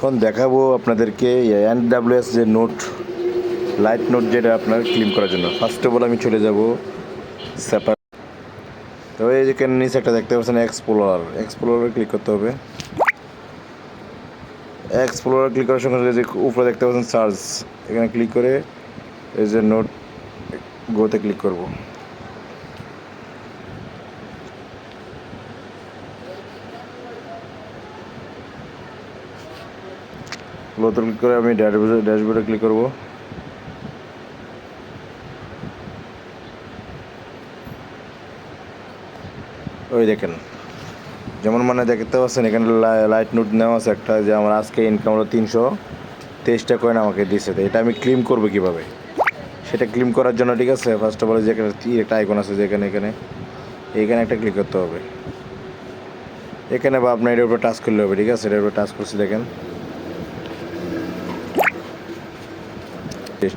এখন দেখাবো আপনাদেরকে এনডব্লিউএস যে নোট লাইট নোট যেটা আপনার ক্লিন করার জন্য। ফার্স্ট অফ অল আমি চলে যাব সেপার। তো এই যে নিচে একটা দেখতে পাচ্ছেন এক্সপ্লোরার ক্লিক করতে হবে। এক্সপ্লোরার ক্লিক করার সঙ্গে যে উপরে দেখতে পাচ্ছেন সার্চ, এখানে ক্লিক করে এই যে নোট গোতে ক্লিক করব। গোতে ক্লিক করে আমি ড্যাশবোর্ডে ক্লিক করব। ওই দেখেন যেমন মানে দেখতে পাচ্ছেন এখানে লাইট নোট নেওয়া আছে একটা, যে আমার আজকে ইনকাম হলো 323টা কয়েন আমাকে দিয়েছে। তো এটা আমি ক্লেম করবো কীভাবে, সেটা ক্লেম করার জন্য ঠিক আছে ফার্স্ট অফ অল যে একটা আইকন আছে, যে এখানে একটা ক্লিক করতে হবে। এখানে বা আপনার এটার উপরে টাচ করলে হবে, ঠিক আছে। এটার উপরে টাচ করছি, দেখেন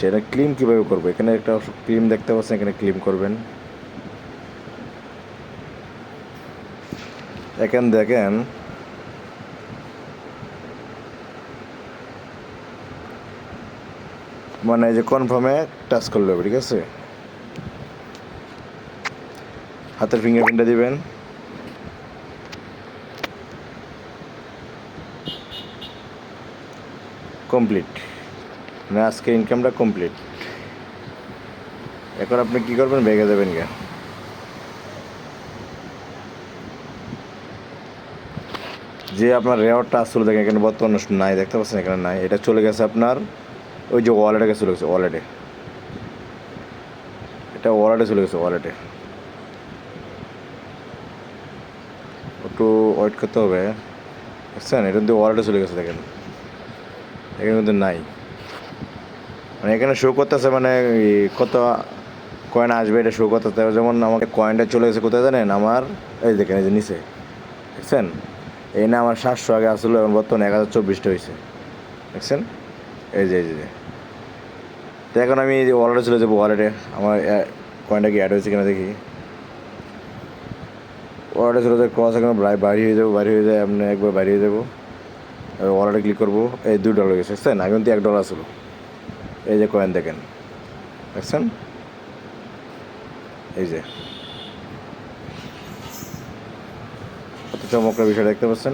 এটা ক্লেম কীভাবে করবো। এখানে একটা ক্লেম দেখতে পাচ্ছেন, এখানে ক্লেম করবেন। এখানে দেখেন মানে যে কনফার্মে টাচ করলে হবে, ঠিক আছে। হাতের ফিঙ্গারপ্রিন্টটা দিবেন। কমপ্লিট, মানে আজকে ইনকামটা কমপ্লিট। এখন আপনি কী করবেন, ভেঙে যাবেন গে। যে আপনার রেওয়ার্ডটা আসলে দেখেন এখানে বর্তমানে নাই, দেখতে পাচ্ছেন এখানে নাই। এটা চলে গেছে আপনার ওই যে ওয়ালেটে চলে গেছে, ওয়ালেটে। এটা ওয়ালেটে চলে গেছে, ওয়ালেটে। একটু ওয়েট করতে হবে, বুঝছেন। এটা কিন্তু ওয়ালেটে চলে গেছে, দেখেন এখানে কিন্তু নাই। মানে এখানে শো করতেছে মানে কত কয়েন আসবে এটা শো করতেছে। যেমন আমাকে কয়েনটা চলে গেছে কোথায় জানেন, আমার এই দেখেন এই যে নিচে, দেখছেন। এই না আমার 700 আগে আসলো, এখন বর্তমানে 1024টা হয়েছে, দেখছেন। এই যে তো এখন আমি ওয়ালেটে চলে যাবো। ওয়ালেটে আমার কয়েনটা কি অ্যাড হয়েছে কিনা দেখি। ওয়ালেটে চলে যায়, ক্রস এখন বাড়ি হয়ে যায় আপনি একবার বাইরে হয়ে যাবো। ওয়ালেটে ক্লিক করবো, এই $2 হয়ে গেছে, দেখছেন। আগে কিন্তু $1 ছিল। এই যে কয়েন দেখেন, দেখছেন। এই যে কত চমৎকার বিষয় দেখতে পাচ্ছেন।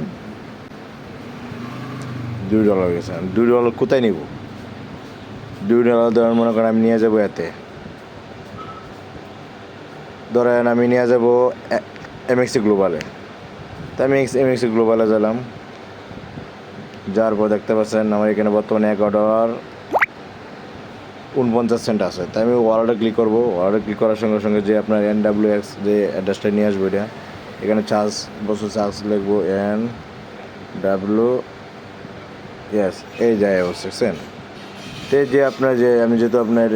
$2 হয়ে গেছে। $2 কোথায় নিব? $2 ধরেন মনে করেন আমি নিয়ে যাবো এতে, ধরেন আমি নিয়ে যাবো এমএক্সি গ্লোবালে। তো আমি এমএক্সি গ্লোবালে গেলাম, যাওয়ার পর দেখতে পাচ্ছেন আমার এখানে বর্তমানে $1.49 আছে। তাই আমি ওয়ালেটে ক্লিক করবো। ওয়ালেটে ক্লিক করার সঙ্গে সঙ্গে যে আপনার এনডব্লিউএক্স যে অ্যাড্রেসটা নিয়ে আসবো, এটা এখানে চার্জ লিখবো NWS, এই যায় বুঝছেন। তো যে আপনার যে আমি যেহেতু আপনার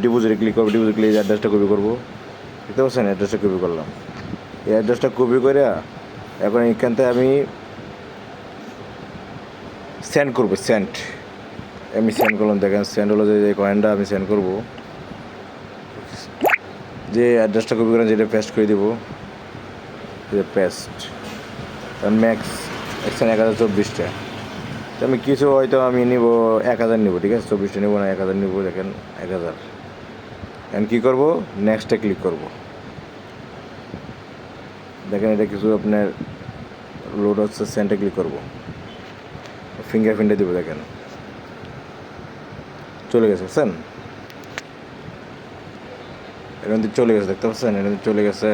ডিপোজিটে ক্লিক করবো, ডিপোজিট ক্লিক অ্যাড্রেসটা কপি করবো, দেখতে পাচ্ছেন অ্যাড্রেসটা কপি করলাম। এই অ্যাড্রেসটা কপি করে এখন এখান থেকে আমি সেন্ড করবো। আমি সেন্ড করলাম, দেখেন সেন্ড হলো। যে কয়েনটা আমি সেন্ড করবো, যে অ্যাড্রেসটা কপি করে যেটা পেস্ট করে দেবো, পেস্ট ম্যাক্স একশো 1024টা। তো আমি কিছু হয়তো আমি নিব 1000 নিব, ঠিক আছে। 24টা নিব না, 1000 নিব। দেখেন 1000। এখন কী করবো, নেক্সটে ক্লিক করব। দেখেন এটা কিছু আপনার লোড হচ্ছে, সেন্টে ক্লিক করব, ফিঙ্গারপ্রিন্টে দেবো। দেখেন চলে গেছে, বুঝছেন। এর মধ্যে চলে গেছে, দেখতে পাচ্ছেন। এর মধ্যে চলে গেছে,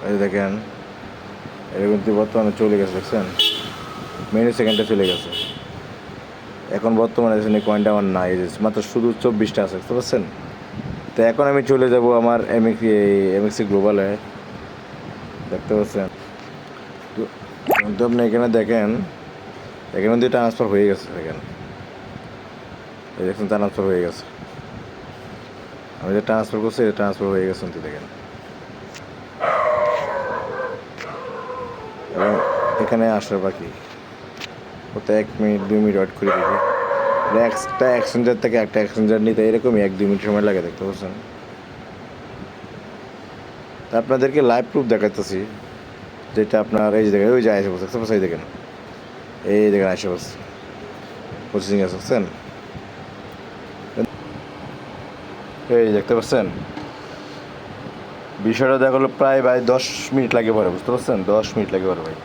এই দেখেন এর মধ্যে বর্তমানে চলে গেছে, দেখছেন। মিনি সেকেন্ডে চলে গেছে। এখন বর্তমানে দেখছেন এই কয়েনটা আমার নাই, মাত্র শুধু 24টা আছে, বুঝতে পারছেন। তো এখন আমি চলে যাব আমার এমএক্সি গ্লোবালে, দেখতে পাচ্ছেন। তো আপনি এখানে দেখেন, এখানে কিন্তু ট্রান্সফার হয়ে গেছে, দেখেন এই দেখছেন ট্রান্সফার হয়ে গেছে। আমি যে ট্রান্সফার করছি, এটা ট্রান্সফার হয়ে গেছে, দেখেন। এবং এখানে আসার বাকি ওতে 1 মিনিট 2 মিনিট ওয়েট করে দেখি। একটা এক্সচেঞ্জার থেকে একটা এক্সচেঞ্জার নিতে এরকমই 1-2 মিনিট সময় লাগে, দেখতে পাচ্ছেন। তা আপনাদেরকে লাইভ প্রুফ দেখাতেছি, যেটা আপনার এই যে দেখেন, ওই যে আসে, দেখতে পাচ্ছেন, দেখেন এই দেখেন আসে বসছে প্রসেসিং আছে বুঝছেন এই দেখতে পাচ্ছেন বিষয়টা দেখা হলো প্রায় ভাই 10 মিনিট লাগে পরে বুঝতে পারছেন 10 মিনিট লাগে পরে ভাই